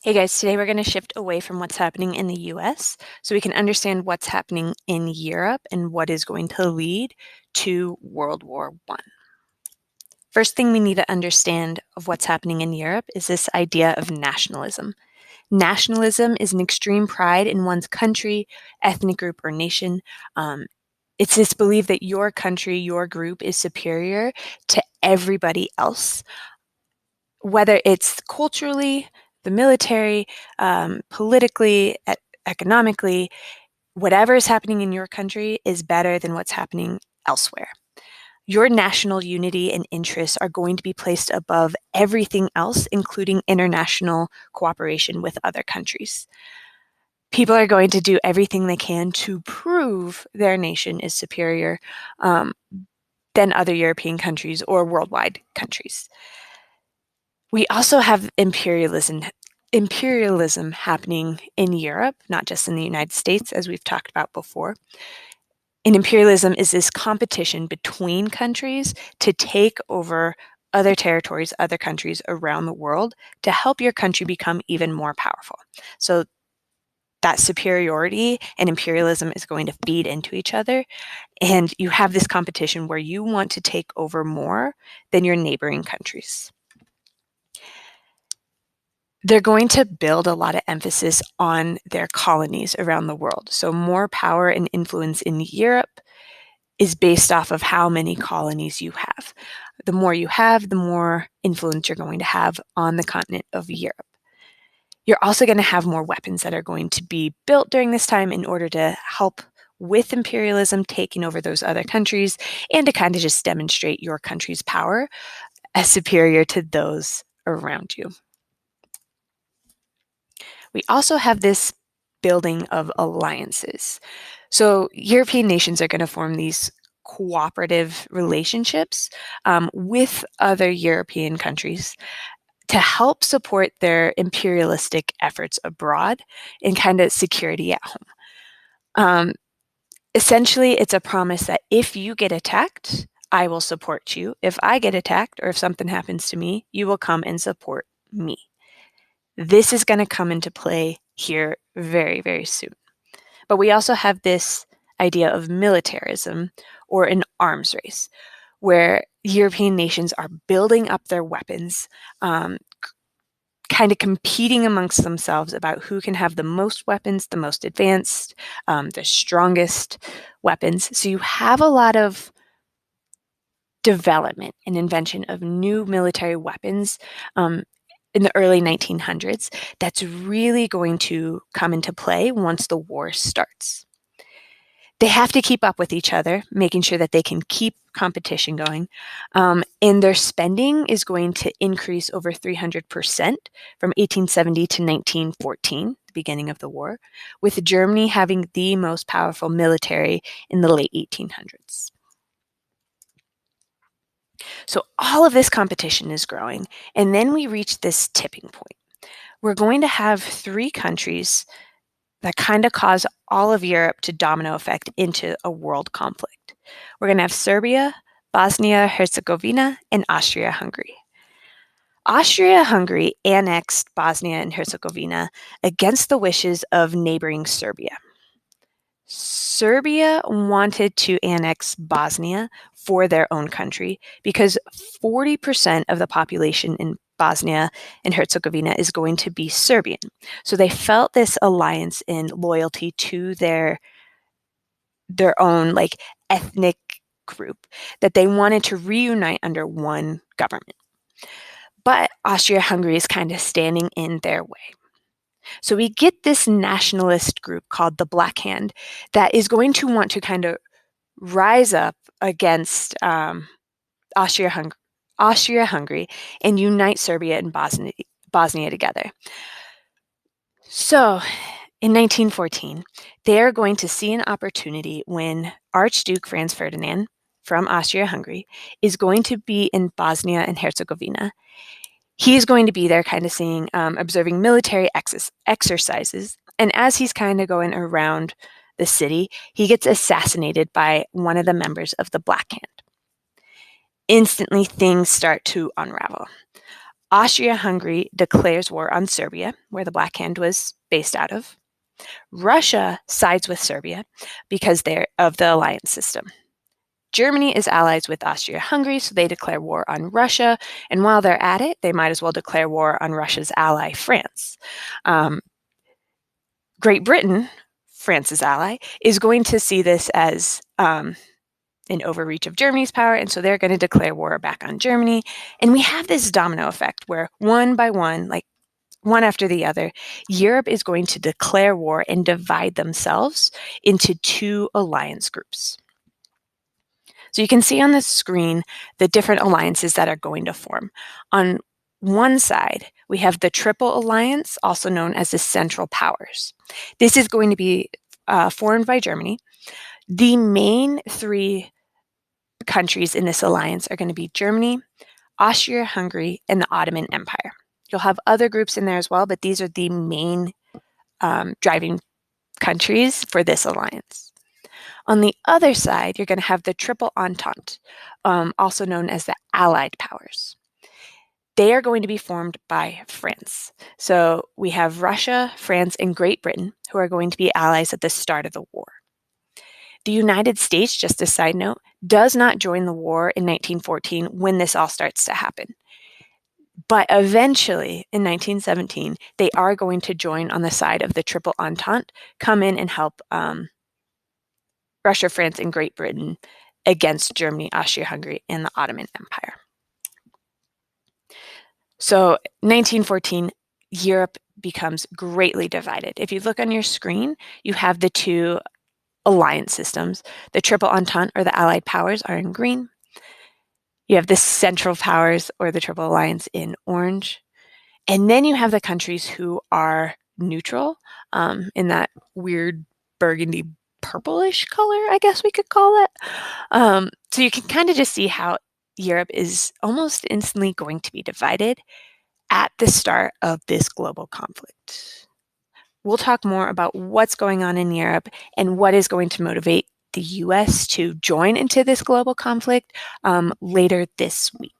Hey guys, today we're going to shift away from what's happening in the US so we can understand what's happening in Europe and what is going to lead to World War I. First thing we need to understand of what's happening in Europe is this idea of nationalism. Nationalism is an extreme pride in one's country, ethnic group, or nation. It's this belief that your country, your group is superior to everybody else, whether it's culturally, the military, politically, economically, whatever is happening in your country is better than what's happening elsewhere. Your national unity and interests are going to be placed above everything else, including international cooperation with other countries. People are going to do everything they can to prove their nation is superior than other European countries or worldwide countries. We also have imperialism happening in Europe, not just in the United States, as we've talked about before. And imperialism is this competition between countries to take over other territories, other countries around the world to help your country become even more powerful. So that superiority and imperialism is going to feed into each other. And you have this competition where you want to take over more than your neighboring countries. They're going to build a lot of emphasis on their colonies around the world. So more power and influence in Europe is based off of how many colonies you have. The more you have, the more influence you're going to have on the continent of Europe. You're also going to have more weapons that are going to be built during this time in order to help with imperialism taking over those other countries and to kind of just demonstrate your country's power as superior to those around you. We also have this building of alliances. So European nations are going to form these cooperative relationships with other European countries to help support their imperialistic efforts abroad and kind of security at home. Essentially, it's a promise that if you get attacked, I will support you. If I get attacked or if something happens to me, you will come and support me. This is going to come into play here very, very soon. But we also have this idea of militarism or an arms race, where European nations are building up their weapons, kind of competing amongst themselves about who can have the most weapons, the most advanced, the strongest weapons. So you have a lot of development and invention of new military weapons in the early 1900s that's really going to come into play once the war starts. They have to keep up with each other, making sure that they can keep competition going. And their spending is going to increase over 300% from 1870 to 1914, the beginning of the war, with Germany having the most powerful military in the late 1800s. So all of this competition is growing, and then we reach this tipping point. We're going to have three countries that kind of cause all of Europe to domino effect into a world conflict. We're going to have Serbia, Bosnia-Herzegovina, and Austria-Hungary. Austria-Hungary annexed Bosnia and Herzegovina against the wishes of neighboring Serbia. Serbia wanted to annex Bosnia for their own country because 40% of the population in Bosnia and Herzegovina is going to be Serbian. So they felt this alliance and loyalty to their own like ethnic group that they wanted to reunite under one government. But Austria-Hungary is kind of standing in their way. So we get this nationalist group called the Black Hand that is going to want to kind of rise up against Austria-Hungary and unite Serbia and Bosnia together. So in 1914, they are going to see an opportunity when Archduke Franz Ferdinand from Austria-Hungary is going to be in Bosnia and Herzegovina. He's going to be there kind of seeing, observing military exercises. And as he's kind of going around the city, he gets assassinated by one of the members of the Black Hand. Instantly, things start to unravel. Austria-Hungary declares war on Serbia, where the Black Hand was based out of. Russia sides with Serbia because they're of the alliance system. Germany is allies with Austria-Hungary, so they declare war on Russia. And while they're at it, they might as well declare war on Russia's ally, France. Great Britain, France's ally, is going to see this as an overreach of Germany's power, and so they're going to declare war back on Germany. And we have this domino effect where one by one, like one after the other, Europe is going to declare war and divide themselves into two alliance groups. So you can see on the screen the different alliances that are going to form. On one side, we have the Triple Alliance, also known as the Central Powers. This is going to be formed by Germany. The main three countries in this alliance are going to be Germany, Austria-Hungary, and the Ottoman Empire. You'll have other groups in there as well, but these are the main driving countries for this alliance. On the other side, you're going to have the Triple Entente, also known as the Allied Powers. They are going to be formed by France. So we have Russia, France, and Great Britain, who are going to be allies at the start of the war. The United States, just a side note, does not join the war in 1914 when this all starts to happen. But eventually, in 1917, they are going to join on the side of the Triple Entente, come in and help Russia, France, and Great Britain against Germany, Austria-Hungary, and the Ottoman Empire. So 1914, Europe becomes greatly divided. If you look on your screen, you have the two alliance systems. The Triple Entente, or the Allied Powers, are in green. You have the Central Powers, or the Triple Alliance, in orange. And then you have the countries who are neutral, in that weird burgundy purplish color, I guess we could call it. So you can kind of just see how Europe is almost instantly going to be divided at the start of this global conflict. We'll talk more about what's going on in Europe and what is going to motivate the US to join into this global conflict later this week.